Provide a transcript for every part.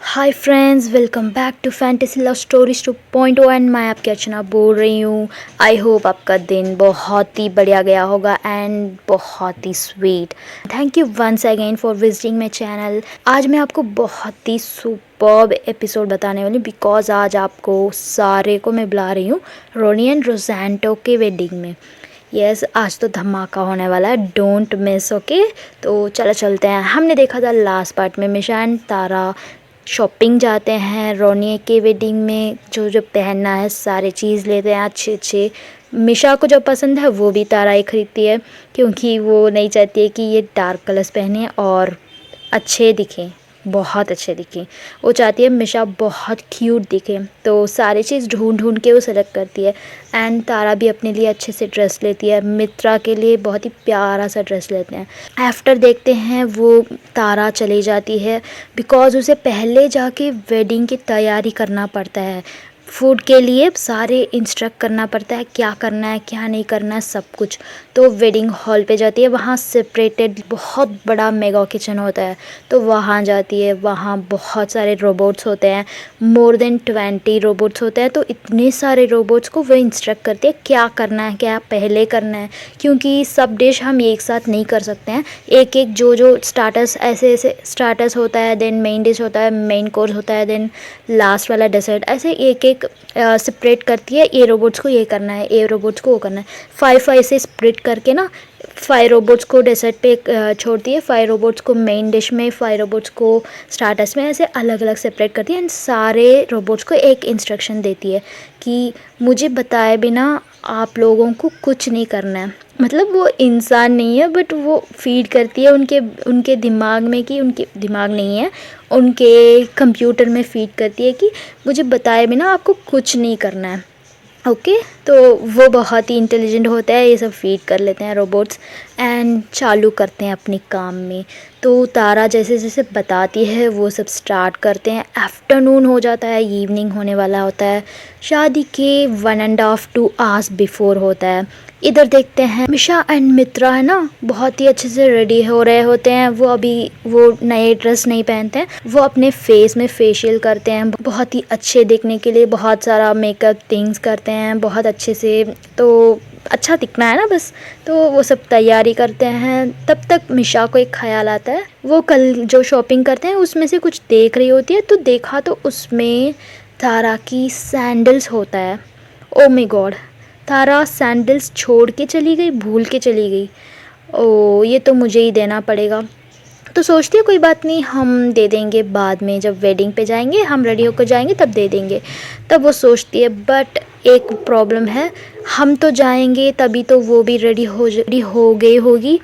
Hi friends, welcome back to fantasy love stories 2.0 and मैं आपकी अर्चना बोल रही हूँ। आई होप आपका दिन बहुत ही बढ़िया गया होगा एंड बहुत ही sweet. Thank you once again for visiting my channel. आज मैं आपको बहुत ही सुपर्ब एपिसोड बताने वाली हूँ बिकॉज आज आपको सारे को मैं बुला रही हूँ रोनी एंड रोज़ेंटो के वेडिंग में। यस आज तो धमाका होने वाला है, डोंट मिस। ओके तो चलो चलते हैं। हमने देखा था लास्ट पार्ट में मिशा एंड तारा शॉपिंग जाते हैं रोनी के वेडिंग में। जो जो पहनना है सारे चीज़ लेते हैं अच्छे अच्छे। मिशा को जो पसंद है वो भी तारा ही खरीदती है क्योंकि वो नहीं चाहती है कि ये डार्क कलर्स पहने और अच्छे दिखें, बहुत अच्छे दिखें। वो चाहती है मिशा बहुत क्यूट दिखे, तो सारी चीज़ ढूंढ ढूंढ के वो सेलेक्ट करती है। एंड तारा भी अपने लिए अच्छे से ड्रेस लेती है, मित्रा के लिए बहुत ही प्यारा सा ड्रेस लेते हैं। आफ्टर देखते हैं वो तारा चली जाती है बिकॉज़ उसे पहले जाके वेडिंग की तैयारी करना पड़ता है। फूड के लिए सारे इंस्ट्रक्ट करना पड़ता है, क्या करना है क्या नहीं करना है सब कुछ। तो वेडिंग हॉल पे जाती है, वहाँ सेपरेटेड बहुत बड़ा मेगा किचन होता है, तो वहाँ जाती है। वहाँ बहुत सारे रोबोट्स होते हैं, मोर देन 20 रोबोट्स होते हैं। तो इतने सारे रोबोट्स को वो इंस्ट्रक्ट करती है क्या करना है क्या पहले करना है, क्योंकि सब डिश हम एक साथ नहीं कर सकते हैं। एक एक जो जो स्टार्टर्स ऐसे ऐसे स्टार्टर्स होता है, देन मेन डिश होता है, मेन कोर्स होता है, देन लास्ट वाला डेजर्ट, ऐसे एक एक सेपरेट करती है। ए रोबोट्स को ये करना है, ए रोबोट्स को वो करना है। 5 से स्प्लिट करके ना 5 रोबोट्स को डेजर्ट पे छोड़ती है, 5 रोबोट्स को मेन डिश में, 5 रोबोट्स को स्टार्टर्स में, ऐसे अलग अलग सेपरेट करती है। एंड सारे रोबोट्स को एक इंस्ट्रक्शन देती है कि मुझे बताए बिना आप लोगों को कुछ नहीं करना है। मतलब वो इंसान नहीं है बट वो फीड करती है उनके उनके दिमाग में, कि उनके दिमाग नहीं है, उनके कंप्यूटर में फीड करती है कि मुझे बताए बिना आपको कुछ नहीं करना है। ओके तो वो बहुत ही इंटेलिजेंट होता है, ये सब फीड कर लेते हैं रोबोट्स एंड चालू करते हैं अपने काम में। तो तारा जैसे जैसे बताती है वो सब स्टार्ट करते हैं। आफ्टरनून हो जाता है, इवनिंग होने वाला होता है, शादी के 1.5 2 आवर्स बिफोर होता है। इधर देखते हैं मिशा एंड मित्रा है ना, बहुत ही अच्छे से रेडी हो रहे होते हैं। वो अभी वो नए ड्रेस नहीं पहनते हैं, वो अपने फेस में फेशियल करते हैं बहुत ही अच्छे दिखने के लिए, बहुत सारा मेकअप थिंग्स करते हैं बहुत अच्छे से, तो अच्छा दिखना है ना बस। तो वो सब तैयारी करते हैं। तब तक मिशा को एक ख्याल आता है, वो कल जो शॉपिंग करते हैं उसमें से कुछ देख रही होती है, तो देखा तो उसमें तारा की सैंडल्स होता है। Oh my God, Tara sandals छोड़ के चली गई, भूल के चली गई। ओ ये तो मुझे ही देना पड़ेगा। तो सोचती है कोई बात नहीं, हम दे देंगे बाद में, जब वेडिंग पे जाएंगे हम रेडी होकर जाएंगे तब दे देंगे। तब वो सोचती है बट एक प्रॉब्लम है, हम तो जाएंगे तभी तो वो भी रेडी हो गई होगी,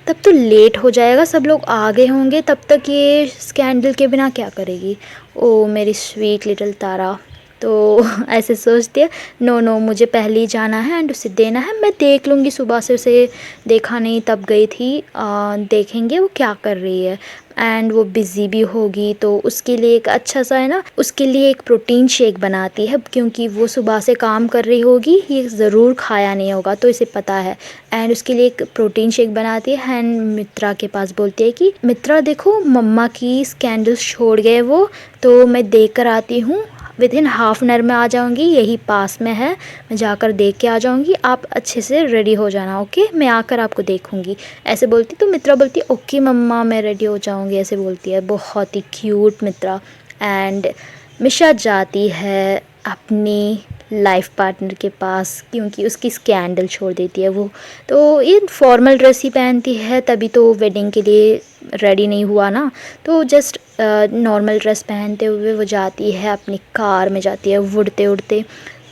तब तो लेट हो जाएगा, सब लोग आ गए होंगे, तब तक ये स्कैंडल के बिना क्या करेगी। ओ मेरी स्वीट लिटिल तारा। तो ऐसे सोचती है, नो नो मुझे पहले ही जाना है एंड उसे देना है, मैं देख लूँगी, सुबह से उसे देखा नहीं तब गई थी, देखेंगे वो क्या कर रही है। एंड वो बिज़ी भी होगी तो उसके लिए एक अच्छा सा है ना, उसके लिए एक प्रोटीन शेक बनाती है क्योंकि वो सुबह से काम कर रही होगी, ये ज़रूर खाया नहीं होगा तो इसे पता है। एंड उसके लिए एक प्रोटीन शेक बनाती है एंड मित्रा के पास बोलती है कि मित्रा देखो मम्मा की स्कैंडल्स छोड़ गए वो, तो मैं देख कर आती हूँ, विदिन हाफ एन आवर में आ जाऊँगी, यही पास में है, मैं जाकर देख के आ जाऊँगी, आप अच्छे से रेडी हो जाना। ओके मैं आकर आपको देखूँगी, ऐसे बोलती। तो मित्रा बोलती है ओके मम्मा मैं रेडी हो जाऊँगी, ऐसे बोलती है। बहुत ही क्यूट मित्रा। एंड मिशा जाती है अपनी लाइफ पार्टनर के पास क्योंकि उसकी स्कैंडल छोड़ देती है वो, तो ये फॉर्मल ड्रेस ही पहनती है, तभी तो वेडिंग के लिए रेडी नहीं हुआ ना, तो जस्ट नॉर्मल ड्रेस पहनते हुए वो जाती है, अपनी कार में जाती है उड़ते उड़ते।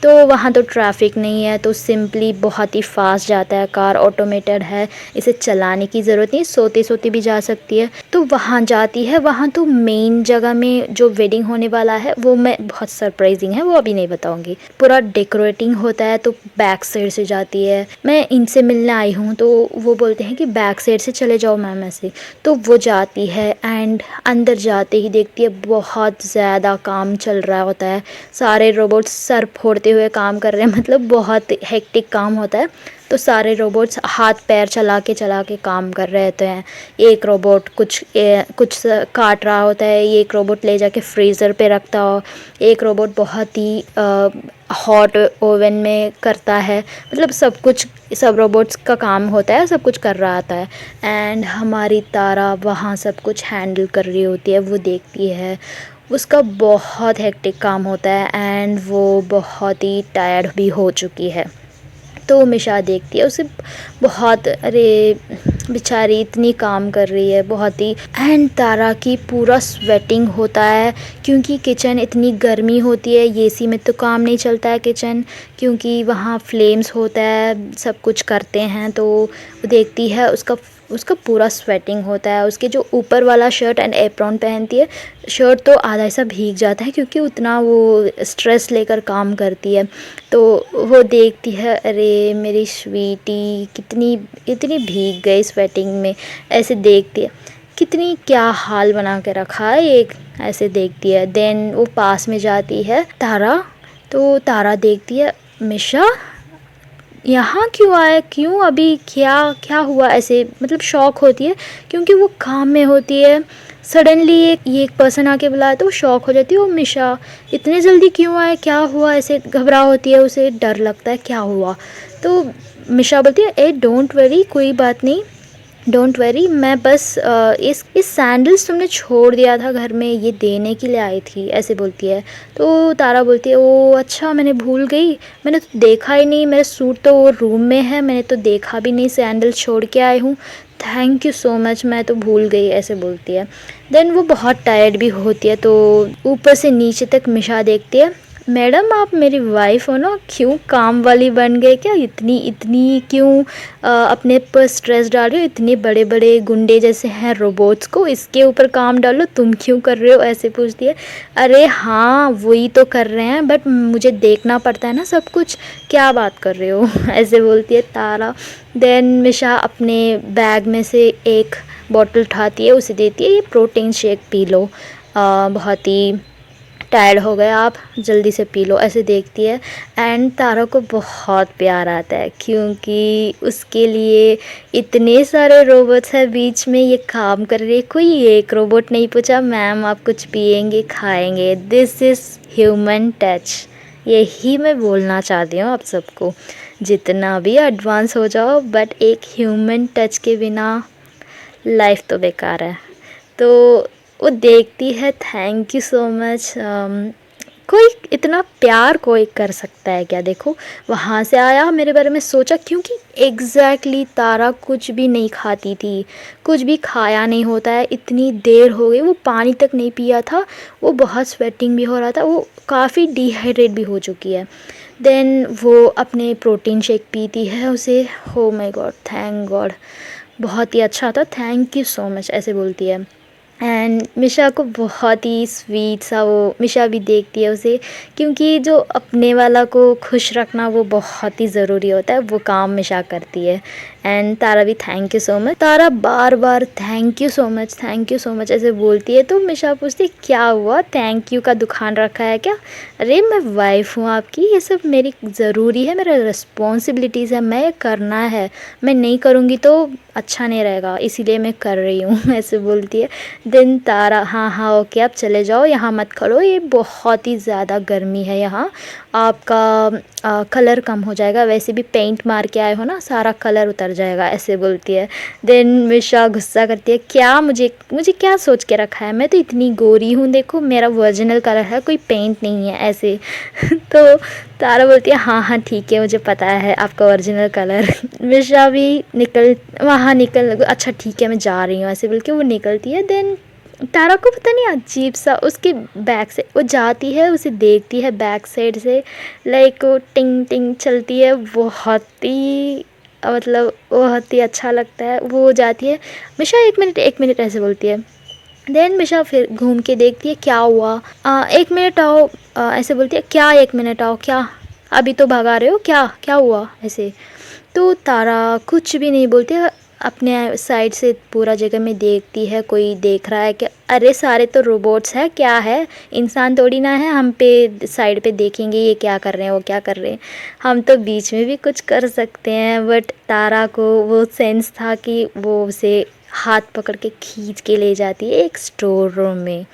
तो वहाँ तो ट्रैफिक नहीं है, तो सिंपली बहुत ही फास्ट जाता है, कार ऑटोमेटेड है, इसे चलाने की ज़रूरत नहीं, सोते सोते भी जा सकती है। तो वहाँ जाती है, वहाँ तो मेन जगह में जो वेडिंग होने वाला है वो मैं बहुत सरप्राइजिंग है, वो अभी नहीं बताऊँगी। पूरा डेकोरेटिंग होता है, तो बैक साइड से जाती है, मैं इनसे मिलने आई हूँ, तो वो बोलते हैं कि बैक साइड से चले जाओ मैम ऐसे, तो वो जाती है। एंड अंदर जाते ही देखती है बहुत ज़्यादा काम चल रहा होता है, सारे रोबोट्स सर फोड़ते हुए काम कर रहे हैं, मतलब बहुत हेक्टिक काम होता है। तो सारे रोबोट्स हाथ पैर चला के काम कर रहे होते हैं। एक रोबोट कुछ काट रहा होता है, एक रोबोट ले जाके फ्रीज़र पे रखता हो, एक रोबोट बहुत ही हॉट ओवन में करता है। मतलब सब रोबोट्स का काम होता है, सब कुछ कर रहा होता है। एंड हमारी तारा वहाँ सब कुछ हैंडल कर रही होती है, वो देखती है। उसका बहुत हेक्टिक काम होता है एंड वो बहुत ही टायर्ड भी हो चुकी है। तो मिशा देखती है उसे, बहुत अरे बेचारी इतनी काम कर रही है बहुत ही। एंड तारा की पूरा स्वेटिंग होता है क्योंकि किचन इतनी गर्मी होती है, एसी में तो काम नहीं चलता है किचन, क्योंकि वहाँ फ्लेम्स होता है, सब कुछ करते हैं। तो वो देखती है उसका पूरा स्वेटिंग होता है। उसके जो ऊपर वाला शर्ट एंड एप्रॉन पहनती है, शर्ट तो आधा सा भीग जाता है क्योंकि उतना वो स्ट्रेस लेकर काम करती है। तो वो देखती है, अरे मेरी स्वीटी इतनी भीग गई स्वेटिंग में। ऐसे देखती है कितनी क्या हाल बना के रखा है एक, ऐसे देखती है। देन वो पास में जाती है तारा, तो तारा देखती है मिशा यहाँ क्यों आए, क्यों अभी क्या क्या हुआ, ऐसे मतलब शॉक होती है क्योंकि वो काम में होती है। सडनली एक पर्सन आके बुलाया तो वो शॉक हो जाती है। वो मिशा इतने जल्दी क्यों आए, क्या हुआ, ऐसे घबरा होती है, उसे डर लगता है क्या हुआ। तो मिशा बोलती है ए डोंट वरी, कोई बात नहीं, डोंट वरी, मैं बस इस सैंडल्स तुमने छोड़ दिया था घर में, ये देने के लिए आई थी, ऐसे बोलती है। तो तारा बोलती है ओ अच्छा, मैंने भूल गई, मैंने तो देखा ही नहीं, मेरा सूट तो रूम में है, मैंने तो देखा भी नहीं, सैंडल छोड़ के आई हूँ, थैंक यू सो मच, मैं तो भूल गई, ऐसे बोलती है। देन वो बहुत टायर्ड भी होती है, तो ऊपर से नीचे तक मिशा देखती है, मैडम आप मेरी वाइफ हो ना, क्यों काम वाली बन गए क्या, इतनी क्यों अपने पर स्ट्रेस डाल रहे हो, इतने बड़े बड़े गुंडे जैसे हैं रोबोट्स को, इसके ऊपर काम डालो, तुम क्यों कर रहे हो, ऐसे पूछती है। अरे हाँ वही तो कर रहे हैं, बट मुझे देखना पड़ता है ना सब कुछ, क्या बात कर रहे हो ऐसे बोलती है तारा। देन मिशा अपने बैग में से एक बॉटल उठाती है, उसे देती है, ये प्रोटीन शेक पी लो, बहुत ही टायर्ड हो गए आप, जल्दी से पी लो, ऐसे देखती है। एंड तारा को बहुत प्यार आता है क्योंकि उसके लिए इतने सारे रोबोट्स हैं बीच में, ये काम कर रही है, कोई एक रोबोट नहीं पूछा मैम आप कुछ पिएंगे खाएंगे, दिस इज़ ह्यूमन टच। यही मैं बोलना चाहती हूँ आप सबको, जितना भी एडवांस हो जाओ बट एक ह्यूमन टच के बिना लाइफ तो बेकार है। तो वो देखती है, थैंक यू सो मच, कोई इतना प्यार कोई कर सकता है क्या, देखो वहाँ से आया, मेरे बारे में सोचा, क्योंकि एग्जैक्टली तारा कुछ भी नहीं खाती थी, कुछ भी खाया नहीं होता है, इतनी देर हो गई, वो पानी तक नहीं पिया था, वो बहुत स्वेटिंग भी हो रहा था, वो काफ़ी डिहाइड्रेट भी हो चुकी है। देन वो अपने प्रोटीन शेक पीती है, उसे हो माय गॉड, थैंक गॉड, बहुत ही अच्छा था, थैंक यू सो मच, ऐसे बोलती है। एंड मिशा को बहुत ही स्वीट सा, वो मिशा भी देखती है उसे, क्योंकि जो अपने वाला को खुश रखना वो बहुत ही ज़रूरी होता है, वो काम मिशा करती है। एंड तारा भी thank you so much, Tara bar bar thank you so much ऐसे बोलती है। तो मिशा पूछती है क्या हुआ, थैंक यू का दुकान रखा है क्या, अरे मैं वाइफ हूँ आपकी, ये सब मेरी ज़रूरी है, मेरा रिस्पॉन्सिबिलिटीज़ है, मैं करना है, मैं नहीं करूँगी तो अच्छा नहीं रहेगा, इसीलिए मैं कर रही हूँ ऐसे बोलती है। देन तारा हाँ ओके आप चले जाओ, यहाँ मत खड़ो, ये बहुत ही ज़्यादा गर्मी है यहाँ, आपका कलर कम हो जाएगा, वैसे भी पेंट मार के आए हो ना, सारा कलर उतर जाएगा, ऐसे बोलती है। देन मिशा गुस्सा करती है, क्या मुझे क्या सोच के रखा है, मैं तो इतनी गोरी हूँ, देखो मेरा ओरिजिनल कलर है, कोई पेंट नहीं है, ऐसे तो तारा बोलती है हाँ ठीक है मुझे पता है आपका ओरिजिनल कलर मिशा भी निकल अच्छा ठीक है मैं जा रही हूँ, ऐसे बोल के वो निकलती है। देन तारा को पता नहीं अजीब सा उसके बैक से वो जाती है, उसे देखती है बैक साइड से, लाइक वो टिंग टिंग चलती है, बहुत ही मतलब बहुत ही अच्छा लगता है। वो जाती है, मिशा एक मिनट ऐसे बोलती है। देन मिशा फिर घूम के देखती है क्या हुआ, 1 मिनट आओ, ऐसे बोलती है, क्या 1 मिनट आओ, क्या अभी तो भगा रहे हो, क्या क्या हुआ, ऐसे। तो तारा कुछ भी नहीं बोलती है, अपने साइड से पूरा जगह में देखती है, कोई देख रहा है कि अरे सारे तो रोबोट्स हैं, क्या है, इंसान थोड़ी ना है, हम पे साइड पे देखेंगे ये क्या कर रहे हैं, वो क्या कर रहे हैं, हम तो बीच में भी कुछ कर सकते हैं। बट तारा को वो सेंस था कि वो उसे हाथ पकड़ के खींच के ले जाती है एक स्टोर रूम में।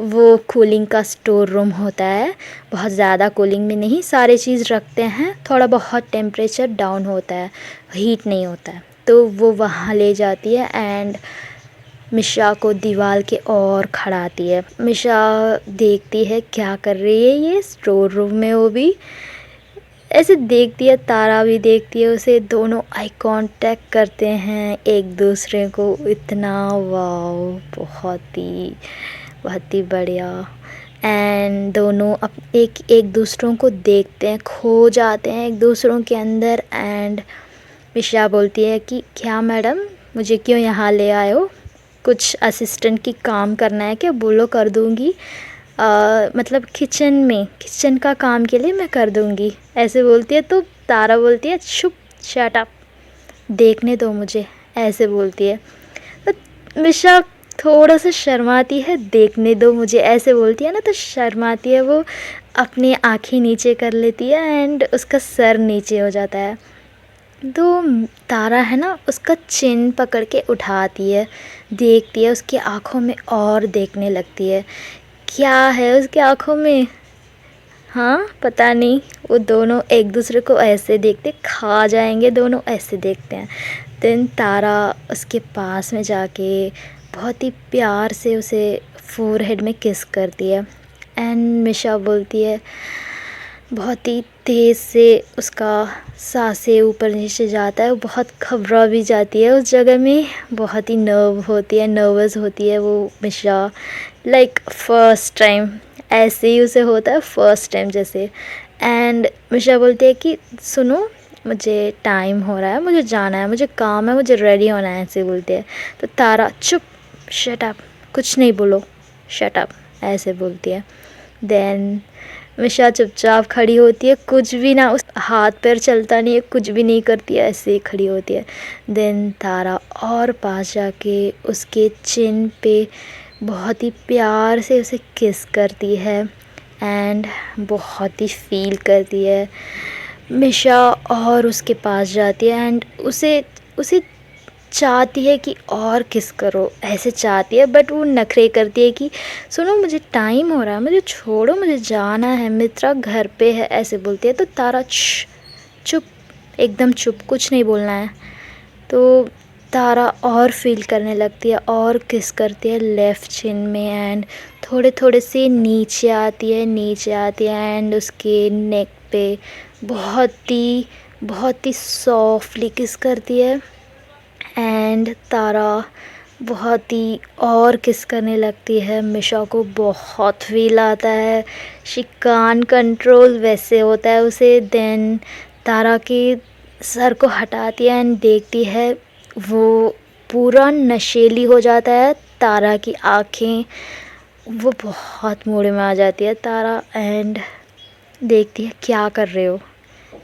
वो कूलिंग का स्टोर रूम होता है, बहुत ज़्यादा कूलिंग में नहीं, सारे चीज़ रखते हैं, थोड़ा बहुत टेम्परेचर डाउन होता है, हीट नहीं होता है। तो वो वहाँ ले जाती है एंड मिशा को दीवार के और खड़ाती है। मिशा देखती है क्या कर रही है ये स्टोर रूम में, वो भी ऐसे देखती है, तारा भी देखती है उसे, दोनों आई कांटेक्ट करते हैं एक दूसरे को। इतना वाओ, बहुत ही बढ़िया। एंड दोनों एक एक दूसरों को देखते हैं, खो जाते हैं एक दूसरों के अंदर। एंड मिशा बोलती है कि क्या मैडम, मुझे क्यों यहाँ ले आए हो, कुछ असिस्टेंट की काम करना है क्या, बोलो कर दूँगी, मतलब किचन का काम के लिए मैं कर दूँगी, ऐसे बोलती है। तो तारा बोलती है चुप, शट अप, देखने दो मुझे, ऐसे बोलती है। तो मिशा थोड़ा सा शर्माती है, देखने दो मुझे ऐसे बोलती है ना, तो शर्माती है वो, अपनी आँखें नीचे कर लेती है एंड उसका सर नीचे हो जाता है। तो तारा है ना, उसका चिन पकड़ के उठाती है, देखती है उसकी आँखों में और देखने लगती है क्या है उसकी आँखों में। हाँ पता नहीं, वो दोनों एक दूसरे को ऐसे देखते, खा जाएंगे दोनों, ऐसे देखते हैं। देन तारा उसके पास में जाके बहुत ही प्यार से उसे फोरहेड में किस करती है। एंड मिशा बोलती है, बहुत ही तेज़ से उसका सांसें ऊपर नीचे जाता है, वो बहुत घबरा भी जाती है उस जगह में, बहुत ही नर्वस होती है वो मिशा, लाइक फर्स्ट टाइम ऐसे ही उसे होता है, फर्स्ट टाइम जैसे। एंड मिशा बोलती है कि सुनो, मुझे टाइम हो रहा है, मुझे जाना है, मुझे काम है, मुझे रेडी होना है, ऐसे बोलते हैं। तो तारा चुप, शट अप, कुछ नहीं बोलो, शट अप, ऐसे बोलती है। देन मिशा चुपचाप खड़ी होती है, कुछ भी ना, उस हाथ पैर चलता नहीं है, कुछ भी नहीं करती है, ऐसे ही खड़ी होती है। देन तारा और पास जाके उसके चिन पे बहुत ही प्यार से उसे किस करती है एंड बहुत ही फील करती है। मिशा और उसके पास जाती है एंड उसे उसे चाहती है कि और किस करो, ऐसे चाहती है, बट वो नखरे करती है कि सुनो मुझे टाइम हो रहा है, मुझे छोड़ो, मुझे जाना है, मित्रा घर पे है, ऐसे बोलती है। तो तारा चुप, एकदम चुप, कुछ नहीं बोलना है। तो तारा और फील करने लगती है और किस करती है लेफ़्ट चिन में एंड थोड़े थोड़े से नीचे आती है एंड उसके नेक पे बहुत ही सॉफ्टली किस करती है। एंड तारा बहुत ही और किस करने लगती है, मिशा को बहुत फील आता है, शी कान कंट्रोल, वैसे होता है उसे। देन तारा के सर को हटाती है एंड देखती है, वो पूरा नशेली हो जाता है, तारा की आँखें, वो बहुत मूड में आ जाती है तारा। एंड देखती है क्या कर रहे हो,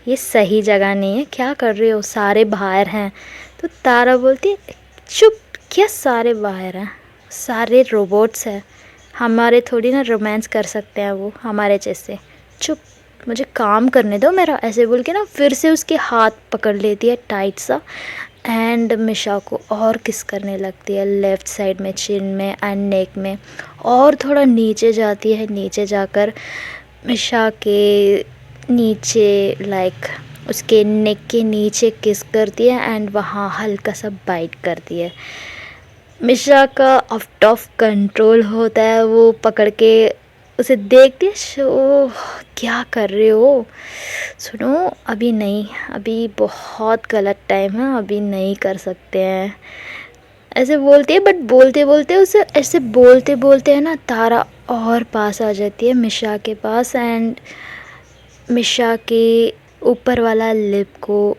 ये सही जगह नहीं है, क्या कर रहे हो, सारे बाहर हैं। तो तारा बोलती है चुप, क्या सारे बाहर हैं, सारे रोबोट्स हैं, हमारे थोड़ी ना रोमांस कर सकते हैं वो हमारे जैसे, चुप, मुझे काम करने दो मेरा, ऐसे बोल के ना फिर से उसके हाथ पकड़ लेती है टाइट सा एंड मिशा को और किस करने लगती है लेफ़्ट साइड में, चिन में एंड नेक में, और थोड़ा नीचे जाती है, नीचे जाकर मिशा के नीचे, लाइक उसके नेक के नीचे किस करती है एंड वहाँ हल्का सा बाइट करती है। मिशा का आउट ऑफ कंट्रोल होता है, वो पकड़ के उसे देखती है, ओ क्या कर रहे हो, सुनो अभी नहीं, अभी बहुत गलत टाइम है, अभी नहीं कर सकते हैं, ऐसे बोलती है। बट बोलते बोलते उसे ऐसे बोलते बोलते है ना, तारा और पास आ जाती है मिशा के पास एंड मिशा के ऊपर वाला लिप को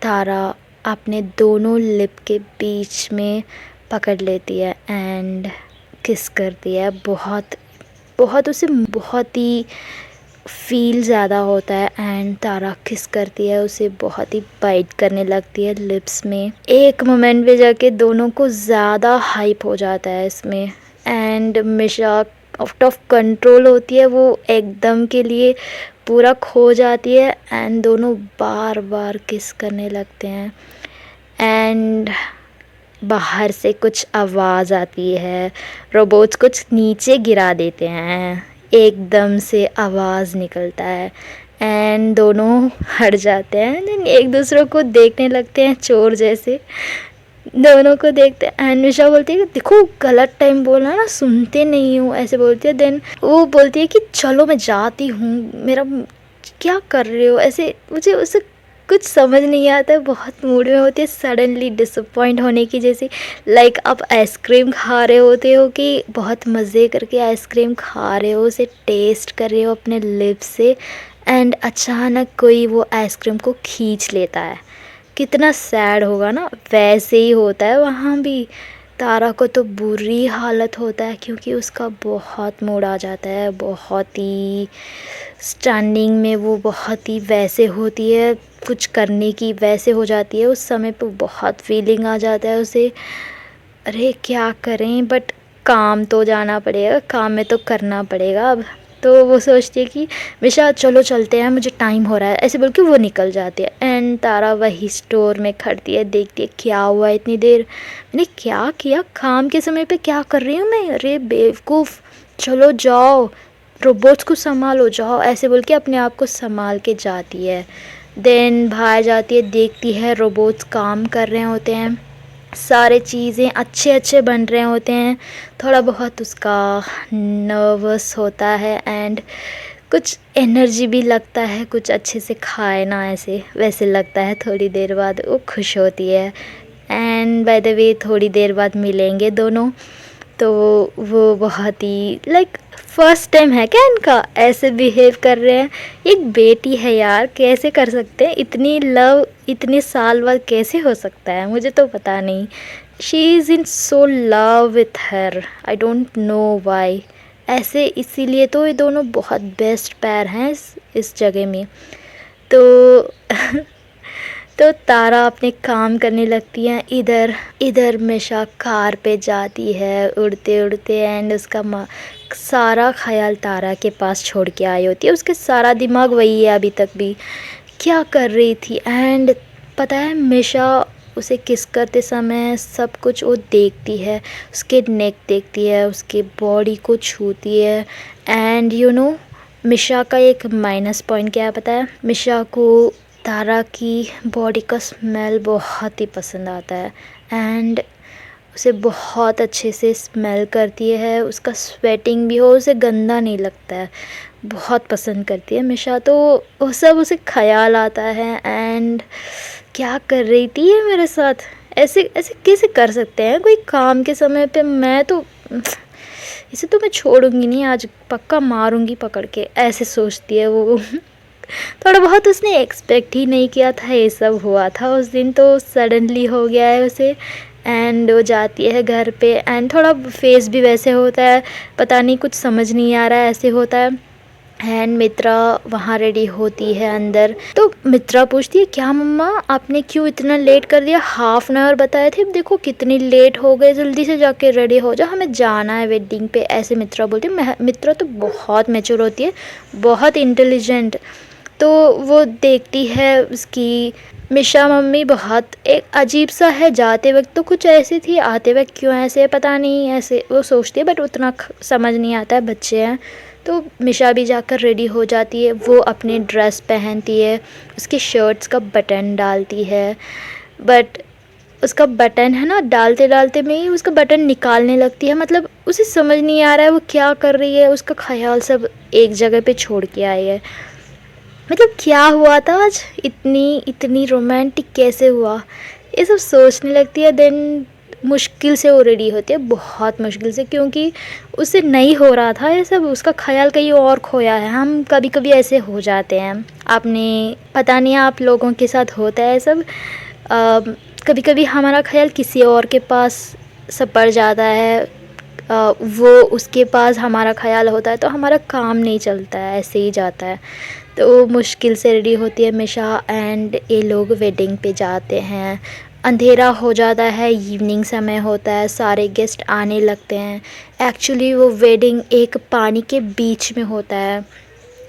तारा अपने दोनों लिप के बीच में पकड़ लेती है एंड किस करती है, बहुत बहुत उसे बहुत ही फील ज़्यादा होता है एंड तारा किस करती है उसे, बहुत ही बाइट करने लगती है लिप्स में। एक मोमेंट पे जाके दोनों को ज़्यादा हाइप हो जाता है इसमें and Misha out of control होती है, वो एकदम के लिए पूरा खो जाती है एंड दोनों बार बार किस करने लगते हैं एंड बाहर से कुछ आवाज़ आती है, रोबोट्स कुछ नीचे गिरा देते हैं, एकदम से आवाज़ निकलता है एंड दोनों हट जाते हैं, एक दूसरे को देखने लगते हैं चोर जैसे। दोनों को देखते हैं एंड निशा बोलती है कि देखो गलत टाइम बोला ना, सुनते नहीं हूँ, ऐसे बोलती है। देन वो बोलती है कि चलो मैं जाती हूँ, मेरा क्या कर रहे हो ऐसे, मुझे उसे कुछ समझ नहीं आता है, बहुत मूड में होती है, सडनली डिसअपॉइंट होने की जैसी। लाइक आप आइसक्रीम खा रहे होते हो कि बहुत मज़े करके आइसक्रीम खा रहे हो, उसे टेस्ट कर रहे हो अपने लिप्स से एंड अचानक कोई वो आइसक्रीम को खींच लेता है, कितना सैड होगा ना। वैसे ही होता है वहाँ भी, तारा को तो बुरी हालत होता है क्योंकि उसका बहुत मूड आ जाता है, बहुत ही स्टैंडिंग में वो बहुत ही वैसे होती है, कुछ करने की वैसे हो जाती है, उस समय पे बहुत फीलिंग आ जाता है उसे, अरे क्या करें, बट काम तो जाना पड़ेगा, काम में तो करना पड़ेगा अब। तो वो सोचती है कि मिशा चलो चलते हैं, मुझे टाइम हो रहा है, ऐसे बोल के वो निकल जाती है एंड तारा वही स्टोर में खड़ती है, देखती है क्या हुआ इतनी देर, मैंने क्या किया, काम के समय पे क्या कर रही हूँ मैं, अरे बेवकूफ़, चलो जाओ रोबोट्स को संभालो जाओ, ऐसे बोल के अपने आप को संभाल के जाती है। देन बाहर जाती है, देखती है रोबोट्स काम कर रहे होते हैं, सारे चीज़ें अच्छे अच्छे बन रहे होते हैं, थोड़ा बहुत उसका नर्वस होता है एंड कुछ एनर्जी भी लगता है, कुछ अच्छे से खाए ना ऐसे वैसे लगता है, थोड़ी देर बाद वो खुश होती है एंड बाय द वे थोड़ी देर बाद मिलेंगे दोनों। तो वो बहुत ही लाइक फर्स्ट टाइम है क्या इनका ऐसे बिहेव कर रहे हैं, एक बेटी है यार, कैसे कर सकते हैं इतनी लव, इतने साल बाद कैसे हो सकता है, मुझे तो पता नहीं। She is in so love with her, I don't know why, ऐसे इसीलिए तो ये दोनों बहुत बेस्ट पैर हैं इस जगह में। तो तो तारा अपने काम करने लगती है, इधर इधर मिशा कार पे जाती है उड़ते उड़ते एंड उसका सारा ख्याल तारा के पास छोड़ के आई होती है, उसके सारा दिमाग वही है अभी तक भी, क्या कर रही थी। एंड पता है मिशा उसे किस करते समय सब कुछ वो देखती है, उसके नेक देखती है, उसके बॉडी को छूती है एंड यू नो मिशा का एक माइनस पॉइंट क्या है पता है, मिशा को तारा की बॉडी का स्मेल बहुत ही पसंद आता है एंड उसे बहुत अच्छे से स्मेल करती है, उसका स्वेटिंग भी हो उसे गंदा नहीं लगता है, बहुत पसंद करती है मिशा। तो वो सब उसे ख्याल आता है एंड क्या कर रही थी ये मेरे साथ, ऐसे ऐसे कैसे कर सकते हैं कोई काम के समय पे, मैं तो इसे तो मैं छोड़ूंगी नहीं, आज पक्का मारूंगी पकड़ के, ऐसे सोचती है वो। थोड़ा बहुत उसने एक्सपेक्ट ही नहीं किया था ये सब हुआ था उस दिन, तो सडनली हो गया है उसे एंड वो जाती है घर पे एंड थोड़ा फेस भी वैसे होता है, पता नहीं कुछ समझ नहीं आ रहा है ऐसे होता है एंड मित्रा वहाँ रेडी होती है अंदर। तो मित्रा पूछती है क्या मम्मा आपने क्यों इतना लेट कर दिया, हाफ एन आवर बताए थे, देखो कितनी लेट हो गए, जल्दी से जाके रेडी हो जाओ, हमें जाना है वेडिंग पे, ऐसे मित्रा बोलती है। मित्रा तो बहुत मैच्योर होती है, बहुत इंटेलिजेंट। तो वो देखती है उसकी मिशा मम्मी बहुत एक अजीब सा है, जाते वक्त तो कुछ ऐसी थी, आते वक्त क्यों ऐसे पता नहीं, ऐसे वो सोचती है बट उतना समझ नहीं आता है, बच्चे हैं। तो मिशा भी जाकर रेडी हो जाती है, वो अपनी ड्रेस पहनती है, उसकी शर्ट्स का बटन डालती है, बट उसका बटन है ना डालते डालते में ही उसका बटन निकालने लगती है, मतलब उसे समझ नहीं आ रहा है वो क्या कर रही है, उसका ख्याल सब एक जगह पे छोड़ के आई है। मतलब क्या हुआ था आज, इतनी इतनी रोमांटिक कैसे हुआ, ये सब सोचने लगती है। देन मुश्किल से वो रेडी होती है, बहुत मुश्किल से, क्योंकि उससे नहीं हो रहा था ये सब, उसका ख्याल कहीं और खोया है। हम कभी कभी ऐसे हो जाते हैं, आपने पता नहीं आप लोगों के साथ होता है सब, कभी कभी हमारा ख्याल किसी और के पास सब पड़ जाता है, वो उसके पास हमारा ख्याल होता है तो हमारा काम नहीं चलता है, ऐसे ही जाता है। तो मुश्किल से रेडी होती है मिशा एंड ये लोग वेडिंग पे जाते हैं। अंधेरा हो जाता है, इवनिंग समय होता है, सारे गेस्ट आने लगते हैं। एक्चुअली वो वेडिंग एक पानी के बीच में होता है,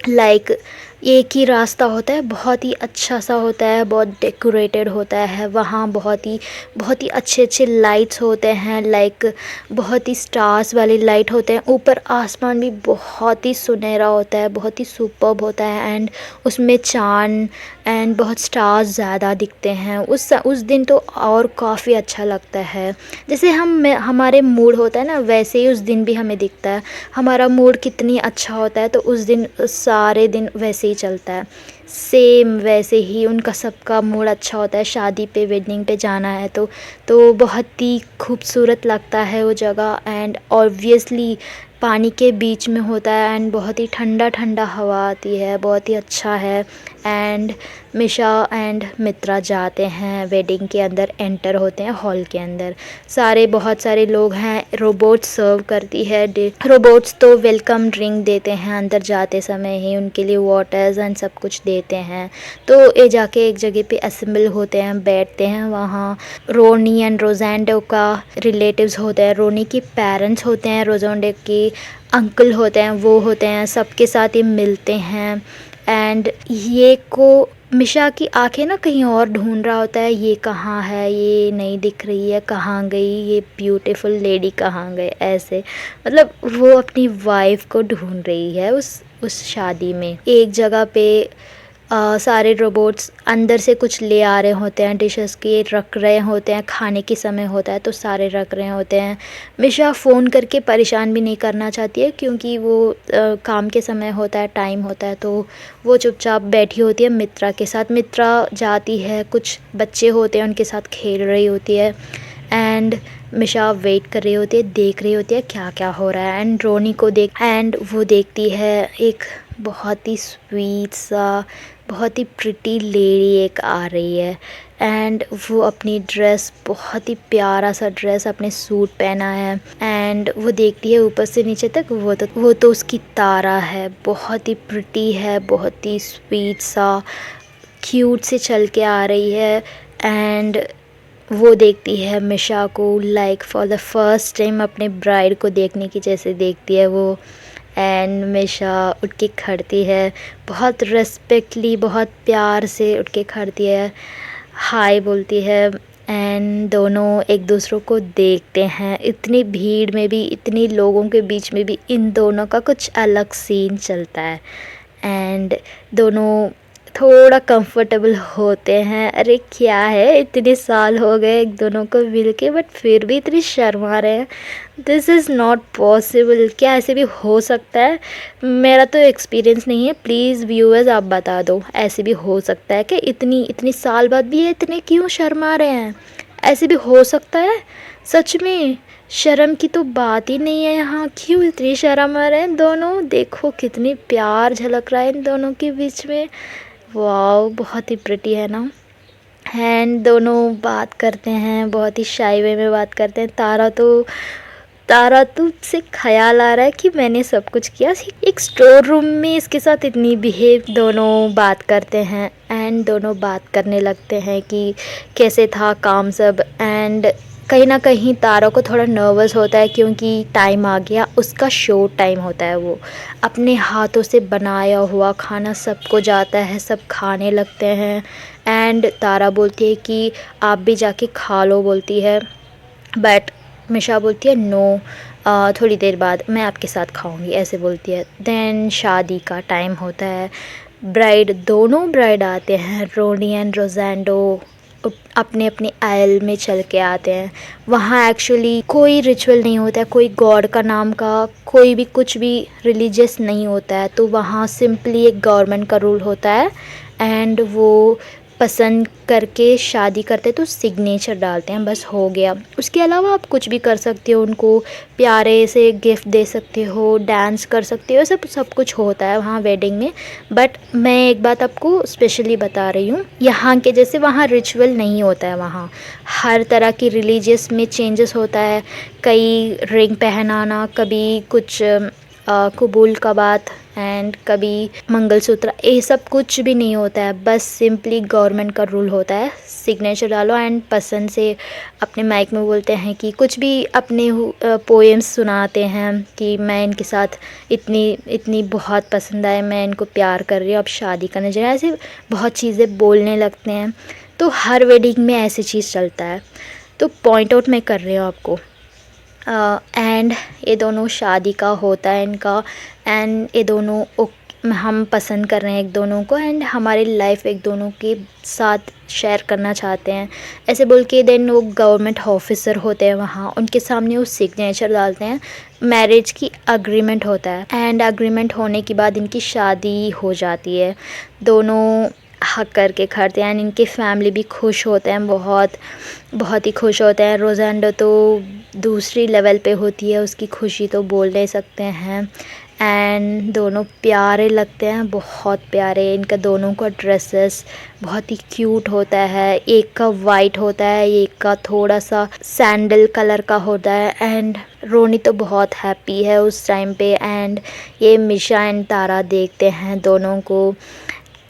लाइक एक ही रास्ता होता है, बहुत ही अच्छा सा होता है, बहुत डेकोरेटेड होता है। वहाँ बहुत ही अच्छे अच्छे लाइट्स होते हैं, लाइक बहुत ही स्टार्स वाले लाइट होते हैं। ऊपर आसमान भी बहुत ही सुनहरा होता है, बहुत ही सुपर्ब होता है एंड उसमें चाँद एंड बहुत स्टार्स ज़्यादा दिखते हैं। उस दिन तो और काफ़ी अच्छा लगता है। जैसे हमारे मूड होता है ना, वैसे ही उस दिन भी हमें दिखता है। हमारा मूड कितनी अच्छा होता है तो उस दिन सारे दिन वैसे ही चलता है। सेम वैसे ही उनका सबका मूड अच्छा होता है। शादी पे वेडिंग पे जाना है तो बहुत ही खूबसूरत लगता है वो जगह एंड ऑब्वियसली पानी के बीच में होता है एंड बहुत ही ठंडा ठंडा हवा आती है, बहुत ही अच्छा है। एंड मिशा एंड मित्रा जाते हैं वेडिंग के अंदर, एंटर होते हैं हॉल के अंदर। बहुत सारे लोग हैं, रोबोट्स सर्व करती है। रोबोट्स तो वेलकम ड्रिंक देते हैं अंदर जाते समय ही, उनके लिए वाटर्स एंड सब कुछ देते हैं। तो ये जाके एक जगह पे असेंबल होते हैं, बैठते हैं। वहाँ रोनी एंड रोजेंडो का रिलेटिव्स होते हैं, रोनी के पेरेंट्स होते हैं, रोजेंडो के अंकल होते हैं, वो होते हैं, सबके साथ ये मिलते हैं। एंड ये को मिशा की आंखें ना कहीं और ढूंढ रहा होता है, ये कहाँ है, ये नहीं दिख रही है, कहाँ गई ये ब्यूटीफुल लेडी, कहाँ गए, ऐसे मतलब वो अपनी वाइफ को ढूंढ रही है उस शादी में। एक जगह पे सारे रोबोट्स अंदर से कुछ ले आ रहे होते हैं, डिशेस के रख रहे होते हैं, खाने के समय होता है तो सारे रख रहे होते हैं। मिशा फ़ोन करके परेशान भी नहीं करना चाहती है क्योंकि वो काम के समय होता है, टाइम होता है, तो वो चुपचाप बैठी होती है मित्रा के साथ। मित्रा जाती है, कुछ बच्चे होते हैं उनके साथ खेल रही होती है एंड मिशा वेट कर रही होती है, देख रही होती है क्या क्या हो रहा है। एंड रोनी को वो देखती है एक बहुत ही स्वीट सा, बहुत ही प्रिटी लेडी एक आ रही है एंड वो अपनी ड्रेस, बहुत ही प्यारा सा ड्रेस, अपने सूट पहना है एंड वो देखती है ऊपर से नीचे तक, वो तो उसकी तारा है, बहुत ही प्रिटी है, बहुत ही स्वीट सा, क्यूट से चल के आ रही है। एंड वो देखती है मिशा को like for the first time, अपने ब्राइड को देखने की जैसे देखती है वो। एंड मिशा उठ के खड़ती है, बहुत रिस्पेक्टली, बहुत प्यार से उठ के खड़ती है, हाय बोलती है एंड दोनों एक दूसरों को देखते हैं। इतनी भीड़ में भी, इतनी लोगों के बीच में भी इन दोनों का कुछ अलग सीन चलता है एंड दोनों थोड़ा कंफर्टेबल होते हैं। अरे क्या है, इतने साल हो गए एक दोनों को मिल के बट फिर भी इतनी शर्मा रहे हैं। दिस इज़ नॉट पॉसिबल, क्या ऐसे भी हो सकता है? मेरा तो एक्सपीरियंस नहीं है, प्लीज़ व्यूअर्स आप बता दो, ऐसे भी हो सकता है कि इतनी साल बाद भी ये इतने क्यों शर्मा रहे हैं? ऐसे भी हो सकता है सच में? शर्म की तो बात ही नहीं है यहाँ, क्यों इतनी शर्म आ रहे हैं दोनों? देखो कितनी प्यार झलक रहा है इन दोनों के बीच में। वाओ, बहुत ही प्रिटी है ना। एंड दोनों बात करते हैं, बहुत ही शाई वे में बात करते हैं। तारा तो से ख्याल आ रहा है कि मैंने सब कुछ किया। एक स्टोर रूम में इसके साथ इतनी बिहेव, दोनों बात करते हैं एंड दोनों बात करने लगते हैं कि कैसे था काम सब। एंड कहीं ना कहीं तारा को थोड़ा नर्वस होता है क्योंकि टाइम आ गया, उसका शो टाइम होता है। वो अपने हाथों से बनाया हुआ खाना सबको जाता है, सब खाने लगते हैं एंड तारा बोलती है कि आप भी जाके खा लो बोलती है, बट मिशा बोलती है नो, थोड़ी देर बाद मैं आपके साथ खाऊंगी, ऐसे बोलती है। देन शादी का टाइम होता है, दोनों ब्राइड आते हैं, रोनी एंड रोजेंडो अपने अपने आयल में चल के आते हैं। वहाँ एक्चुअली कोई रिचुअल नहीं होता है, कोई गॉड का नाम का कोई भी कुछ भी रिलीजियस नहीं होता है, तो वहाँ सिंपली एक गवर्नमेंट का रूल होता है एंड वो पसंद करके शादी करते तो सिग्नेचर डालते हैं, बस हो गया। उसके अलावा आप कुछ भी कर सकते हो, उनको प्यारे से गिफ्ट दे सकते हो, डांस कर सकते हो, सब कुछ होता है वहाँ वेडिंग में। बट मैं एक बात आपको स्पेशली बता रही हूँ, यहाँ के जैसे वहाँ रिचुअल नहीं होता है। वहाँ हर तरह की रिलीजियस में चेंजेस होता है। कई रिंग पहनाना, कभी कुछ कबूल का बात एंड कभी मंगलसूत्र, ये सब कुछ भी नहीं होता है। बस सिंपली गवर्नमेंट का रूल होता है, सिग्नेचर डालो एंड पसंद से अपने माइक में बोलते हैं कि कुछ भी अपने पोएम्स सुनाते हैं कि मैं इनके साथ इतनी इतनी बहुत पसंद आए, मैं इनको प्यार कर रही हूँ, अब शादी करने जा रहे हैं, ऐसे बहुत चीज़ें बोलने लगते हैं। तो हर वेडिंग में ऐसी चीज़ चलता है, तो पॉइंट आउट मैं कर रही हूँ आपको। एंड ये दोनों शादी का होता है इनका, एंड ये दोनों हम पसंद कर रहे हैं एक दोनों को, एंड हमारी लाइफ एक दोनों के साथ शेयर करना चाहते हैं, ऐसे बोल के। देन वो गवर्नमेंट ऑफिसर होते हैं वहाँ, उनके सामने वो सिग्नेचर डालते हैं, मैरिज की अग्रीमेंट होता है, एंड अग्रीमेंट होने के बाद इनकी शादी हो जाती है। दोनों हक करके खड़ते हैं, इनके फैमिली भी खुश होते हैं, बहुत बहुत ही खुश होते हैं। रोज़ेंडो तो दूसरी लेवल पे होती है, उसकी खुशी तो बोल नहीं सकते हैं। एंड दोनों प्यारे लगते हैं, बहुत प्यारे। इनका दोनों का ड्रेसेस बहुत ही क्यूट होता है, एक का वाइट होता है, एक का थोड़ा सा सैंडल कलर का होता है। एंड रोनी तो बहुत हैप्पी है उस टाइम पे, एंड ये मिशा एंड तारा देखते हैं दोनों को,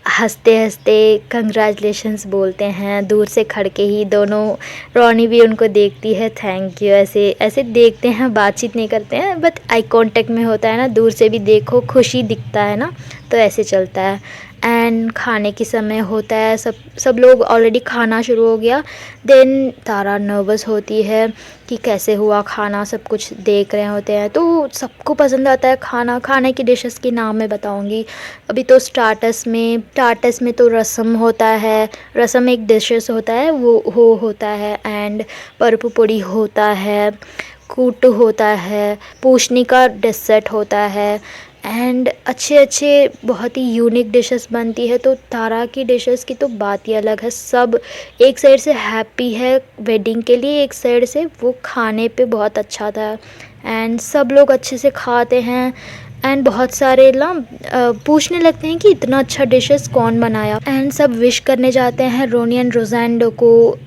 हंसते हंसते कंग्रेचुलेशंस बोलते हैं दूर से खड़ के ही दोनों। रोनी भी उनको देखती है, थैंक यू, ऐसे ऐसे देखते हैं, बातचीत नहीं करते हैं, बट आई कांटेक्ट में होता है ना, दूर से भी देखो खुशी दिखता है ना, तो ऐसे चलता है। एंड खाने के समय होता है, सब लोग ऑलरेडी खाना शुरू हो गया। देन तारा नर्वस होती है कि कैसे हुआ खाना, सब कुछ देख रहे होते हैं, तो सबको पसंद आता है खाना। खाने की डिशेस के नाम मैं बताऊंगी अभी। तो स्टार्टर्स में तो रसम होता है, रसम एक डिशेस होता है, वो होता है। एंड परपु पोड़ी होता है, कूटू होता है, पूछनी का डेसर्ट होता है, एंड अच्छे बहुत ही यूनिक डिशेस बनती है। तो तारा की डिशेस की तो बात ही अलग है। सब एक साइड से हैप्पी है वेडिंग के लिए, एक साइड से वो खाने पे बहुत अच्छा था, एंड सब लोग अच्छे से खाते हैं। एंड बहुत सारे ना पूछने लगते हैं कि इतना अच्छा डिशेस कौन बनाया, एंड सब विश करने जाते हैं। रोनी एंड रोज़ेंडो को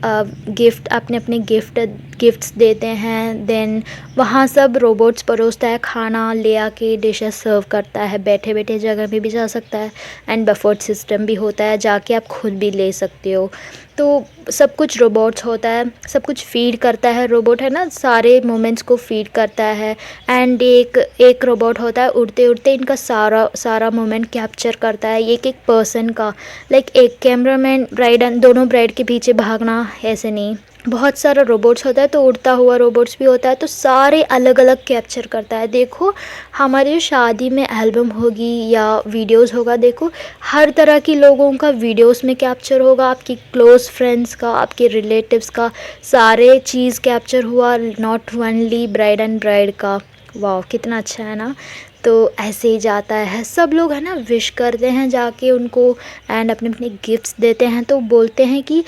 गिफ्ट, अपने गिफ्ट्स देते हैं। देन वहाँ सब रोबोट्स परोसता है खाना, ले आके डिशेस सर्व करता है, बैठे बैठे जगह पे भी जा सकता है। एंड बफेट सिस्टम भी होता है, जाके आप खुद भी ले सकते हो। तो सब कुछ रोबोट्स होता है, सब कुछ फीड करता है, रोबोट है ना, सारे मोमेंट्स को फीड करता है। एंड एक रोबोट होता है, उड़ते उड़ते इनका सारा मोमेंट कैप्चर करता है, एक एक पर्सन का। लाइक एक कैमरामैन दोनों ब्राइड के पीछे भागना, ऐसे नहीं, बहुत सारा रोबोट्स होता है, तो उड़ता हुआ रोबोट्स भी होता है, तो सारे अलग अलग कैप्चर करता है। देखो हमारी जो शादी में एल्बम होगी या वीडियोस होगा, देखो हर तरह की लोगों का वीडियोस में कैप्चर होगा, आपकी क्लोज फ्रेंड्स का, आपके रिलेटिव्स का, सारे चीज़ कैप्चर हुआ, not only bride and bride का। वाह कितना अच्छा है ना। तो ऐसे ही जाता है, सब लोग है ना विश करते हैं जाके उनको, एंड अपने अपने गिफ्ट्स देते हैं। तो बोलते हैं कि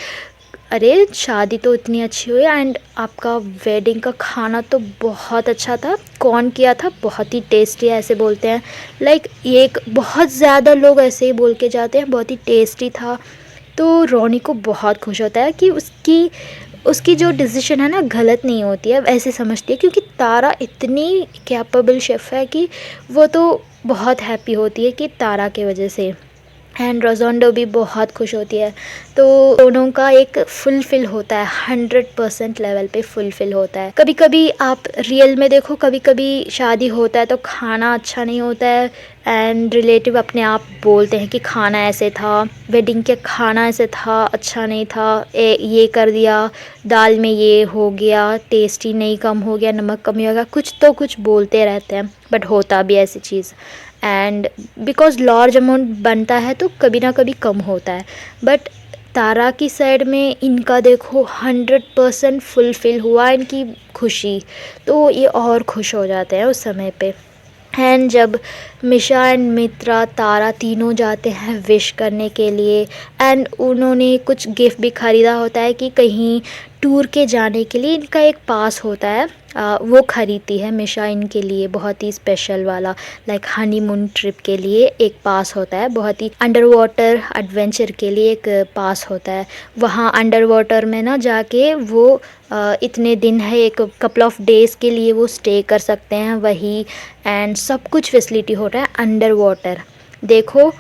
अरे शादी तो इतनी अच्छी हुई, एंड आपका वेडिंग का खाना तो बहुत अच्छा था, कौन किया था, बहुत ही टेस्टी, ऐसे बोलते हैं। लाइक एक बहुत ज़्यादा लोग ऐसे ही बोल के जाते हैं, बहुत ही टेस्टी था। तो रोनी को बहुत खुश होता है कि उसकी जो डिसीजन है ना गलत नहीं होती है, ऐसे समझती है, क्योंकि तारा इतनी कैपेबल शेफ़ है कि वो तो बहुत हैप्पी होती है कि तारा की वजह से। एंड रोज़ेंडो भी बहुत खुश होती है। तो दोनों का एक फुलफ़िल होता है, 100% लेवल पे फुलफ़िल होता है। कभी कभी आप रियल में देखो, कभी कभी शादी होता है तो खाना अच्छा नहीं होता है, एंड रिलेटिव अपने आप बोलते हैं कि खाना ऐसे था, वेडिंग के खाना ऐसे था, अच्छा नहीं था, ये कर दिया, दाल में ये हो गया, टेस्टी नहीं, कम हो गया, नमक कम हो गया, कुछ तो कुछ बोलते रहते हैं, बट होता भी ऐसी चीज़। एंड बिकॉज लार्ज अमाउंट बनता है तो कभी ना कभी कम होता है, बट तारा की साइड में इनका देखो 100% फुलफ़िल हुआ इनकी खुशी, तो ये और खुश हो जाते हैं उस समय पे। एंड जब मिशा एंड मित्रा तारा तीनों जाते हैं विश करने के लिए, एंड उन्होंने कुछ गिफ्ट भी ख़रीदा होता है कि कहीं टूर के जाने के लिए इनका एक पास होता है, वो ख़रीदती है मिशा इनके लिए, बहुत ही स्पेशल वाला, लाइक हनीमून ट्रिप के लिए एक पास होता है, बहुत ही अंडर वाटर एडवेंचर के लिए एक पास होता है। वहाँ अंडर वाटर में ना जाके वो इतने दिन है, एक कपल ऑफ डेज़ के लिए वो स्टे कर सकते हैं वही, एंड सब कुछ फैसिलिटी हो रहा है अंडर वाटर। देखो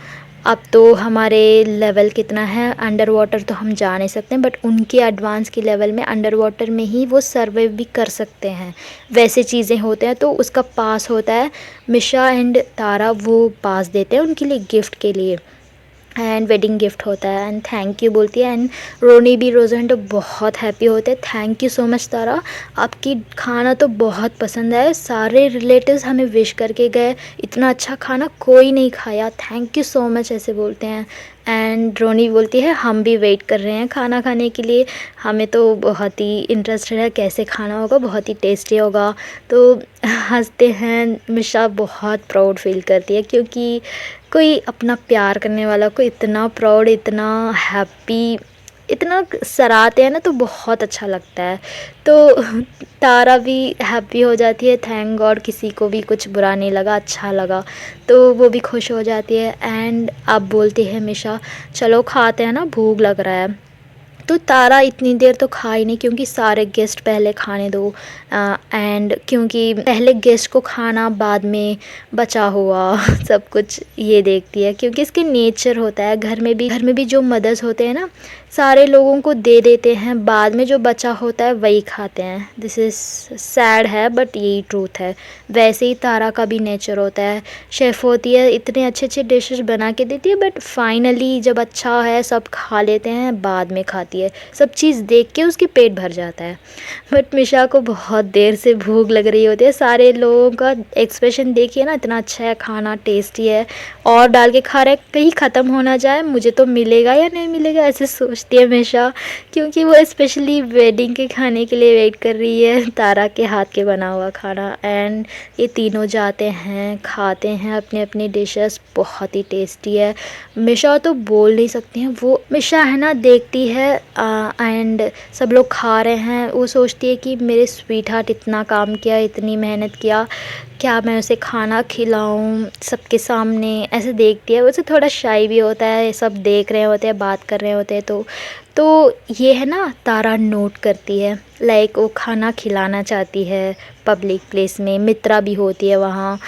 अब तो हमारे लेवल कितना है, अंडर वाटर तो हम जा नहीं सकते, बट उनके एडवांस के लेवल में अंडर वाटर में ही वो सर्वाइव भी कर सकते हैं, वैसे चीज़ें होते हैं। तो उसका पास होता है, मिशा एंड तारा वो पास देते हैं उनके लिए गिफ्ट के लिए, एंड वेडिंग गिफ्ट होता है, एंड थैंक यू बोलती है। एंड रोनी भी रोजेंटो बहुत हैप्पी होते हैं, थैंक यू सो मच तारा, आपकी खाना तो बहुत पसंद आया, सारे रिलेटिव्स हमें विश करके गए, इतना अच्छा खाना कोई नहीं खाया, थैंक यू सो मच, ऐसे बोलते हैं। एंड रोनी बोलती है हम भी वेट कर रहे हैं खाना खाने के लिए, हमें तो बहुत ही इंटरेस्टेड है कैसे खाना होगा, बहुत ही टेस्टी होगा। तो हंसते हैं, मिशा बहुत प्राउड फील करती है, क्योंकि कोई अपना प्यार करने वाला को इतना प्राउड, इतना हैप्पी, इतना सराहते हैं ना, तो बहुत अच्छा लगता है। तो तारा भी हैप्पी हो जाती है, थैंक गॉड किसी को भी कुछ बुरा नहीं लगा, अच्छा लगा, तो वो भी खुश हो जाती है। एंड अब बोलती है मिशा चलो खाते हैं ना, भूख लग रहा है। तो तारा इतनी देर तो खा ही नहीं, क्योंकि सारे गेस्ट पहले खाने दो, एंड क्योंकि पहले गेस्ट को खाना बाद में बचा हुआ सब कुछ ये देखती है, क्योंकि इसके नेचर होता है। घर में भी जो मदर्स होते हैं ना, सारे लोगों को दे देते हैं, बाद में जो बचा होता है वही खाते हैं। दिस इज़ सैड है बट यही ट्रूथ है। वैसे ही तारा का भी नेचर होता है, शेफ़ होती है, इतने अच्छे अच्छे डिशेस बना के देती है, बट फाइनली जब अच्छा है सब खा लेते हैं, बाद में खाती है, सब चीज़ देख के उसके पेट भर जाता है। बट मिशा को बहुत देर से भूख लग रही होती है, सारे लोगों का एक्सप्रेशन देखिए ना, इतना अच्छा है खाना, टेस्टी है, और डाल के खा रहा है, कहीं ख़त्म हो ना जाए, मुझे तो मिलेगा या नहीं मिलेगा, ऐसे सोचती है मिशा, क्योंकि वो स्पेशली वेडिंग के खाने के लिए वेट कर रही है, तारा के हाथ के बना हुआ खाना। एंड ये तीनों जाते हैं, खाते हैं अपने अपनी डिशेस, बहुत ही टेस्टी है। मिशा तो बोल नहीं सकती हैं, वो मिशा है ना, देखती है एंड सब लोग खा रहे हैं, वो सोचती है कि मेरे स्वीट हार्ट इतना काम किया, इतनी मेहनत किया, क्या मैं उसे खाना खिलाऊं सबके सामने, ऐसे देखती है। वैसे थोड़ा शाई भी होता है, सब देख रहे होते हैं, बात कर रहे होते हैं, तो ये है ना, तारा नोट करती है, लाइक वो खाना खिलाना चाहती है पब्लिक प्लेस में, मित्रा भी होती है वहाँ।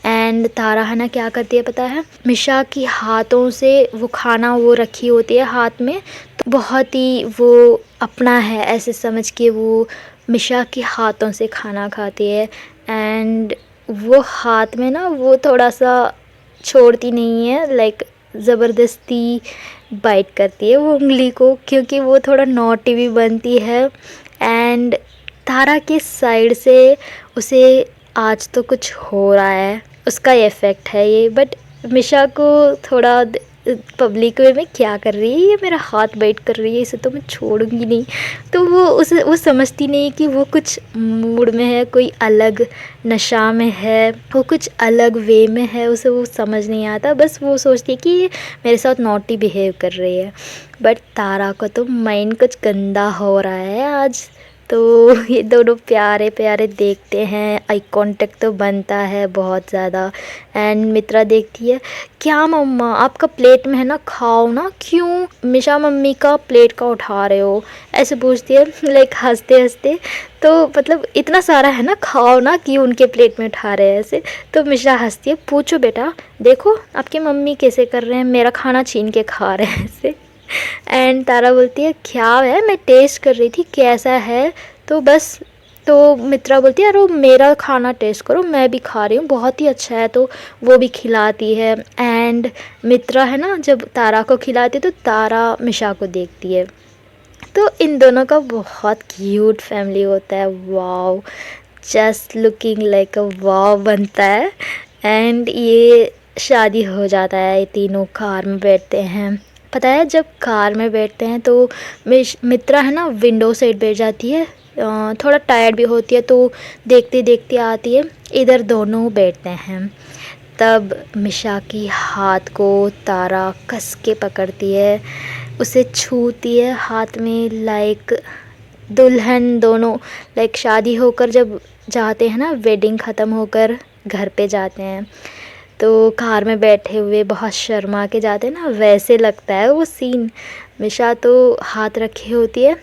एंड तारा है ना क्या करती है पता है, मिशा की हाथों से वो खाना वो रखी होती है हाथ में, तो बहुत ही वो अपना है ऐसे समझ के वो मिशा के हाथों से खाना खाती है। एंड वो हाथ में ना वो थोड़ा सा छोड़ती नहीं है, लाइक ज़बरदस्ती बाइट करती है वो उंगली को, क्योंकि वो थोड़ा नॉटी भी बनती है। एंड तारा के साइड से उसे आज तो कुछ हो रहा है, उसका इफ़ेक्ट है ये, बट मिशा को थोड़ा पब्लिक वे में क्या कर रही है, ये मेरा हाथ बाइट कर रही है, इसे तो मैं छोड़ूंगी नहीं। तो वो समझती नहीं कि वो कुछ मूड में है, कोई अलग नशा में है, वो कुछ अलग वे में है, उसे वो समझ नहीं आता, बस वो सोचती है कि ये मेरे साथ नॉटी बिहेव कर रही है। बट तारा को तो माइंड कुछ गंदा हो रहा है आज। तो ये दोनों प्यारे प्यारे देखते हैं, आई कांटेक्ट तो बनता है बहुत ज़्यादा। एंड मित्रा देखती है, क्या मम्मा आपका प्लेट में है ना, खाओ ना, क्यों मिशा मम्मी का प्लेट का उठा रहे हो, ऐसे पूछती है, लाइक हंसते हंसते। तो मतलब इतना सारा है ना, खाओ ना, क्यों उनके प्लेट में उठा रहे हैं ऐसे। तो मिशा हंसती है, पूछो बेटा, देखो आपकी मम्मी कैसे कर रहे हैं, मेरा खाना छीन के खा रहे हैं ऐसे। एंड तारा बोलती है क्या है, मैं टेस्ट कर रही थी कैसा है, तो बस। तो मित्रा बोलती है, अरे मेरा खाना टेस्ट करो, मैं भी खा रही हूँ, बहुत ही अच्छा है, तो वो भी खिलाती है। एंड मित्रा है ना, जब तारा को खिलाती है तो तारा मिशा को देखती है, तो इन दोनों का बहुत क्यूट फैमिली होता है। Wow, just looking like a wow बनता है। एंड ये शादी हो जाता है, ये तीनों कार में बैठते हैं। पता है जब कार में बैठते हैं तो मित्रा है ना विंडो साइड बैठ जाती है, थोड़ा टायर्ड भी होती है तो देखते देखते आती है। इधर दोनों बैठते हैं। तब मिशा की हाथ को तारा कस के पकड़ती है, उसे छूती है हाथ में, लाइक दुल्हन दोनों, लाइक शादी होकर जब जाते हैं ना, वेडिंग ख़त्म होकर घर पे जाते हैं तो कार में बैठे हुए बहुत शर्मा के जाते हैं ना, वैसे लगता है वो सीन। मिशा तो हाथ रखी होती है,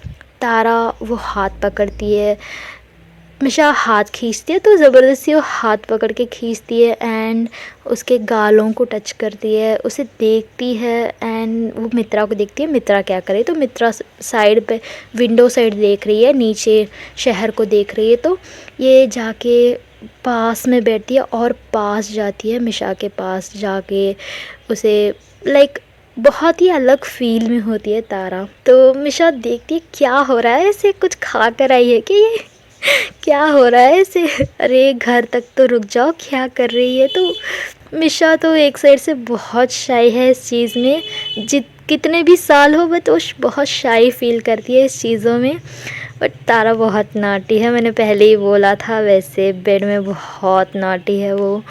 तारा वो हाथ पकड़ती है, मिशा हाथ खींचती है तो ज़बरदस्ती वो हाथ पकड़ के खींचती है एंड उसके गालों को टच करती है, उसे देखती है एंड वो मित्रा को देखती है। मित्रा क्या करे, तो मित्रा साइड पे विंडो साइड देख रही है, नीचे शहर को देख रही है। तो ये जाके पास में बैठती है और पास जाती है, मिशा के पास जाके उसे लाइक बहुत ही अलग फील में होती है तारा। तो मिशा देखती है क्या हो रहा है, इसे कुछ खा कर आई है कि ये क्या हो रहा है इसे, अरे घर तक तो रुक जाओ, क्या कर रही है। तो मिशा तो एक साइड से बहुत शाई है इस चीज़ में, कितने भी साल हो बट वो बहुत शाई फील करती है इस चीज़ों में। बट तारा बहुत नॉटी है, मैंने पहले ही बोला था, वैसे बेड में बहुत नॉटी है वो।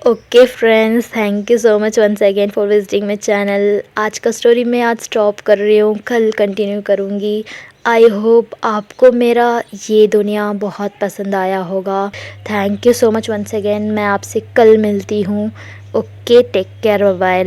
Okay friends, thank you so much once again for visiting my channel. आज का स्टोरी मैं आज स्टॉप कर रही हूँ, कल कंटिन्यू करूँगी। आई होप आपको मेरा ये दुनिया बहुत पसंद आया होगा। Thank you so much once again, मैं आपसे कल मिलती हूँ। Okay, take care, bye.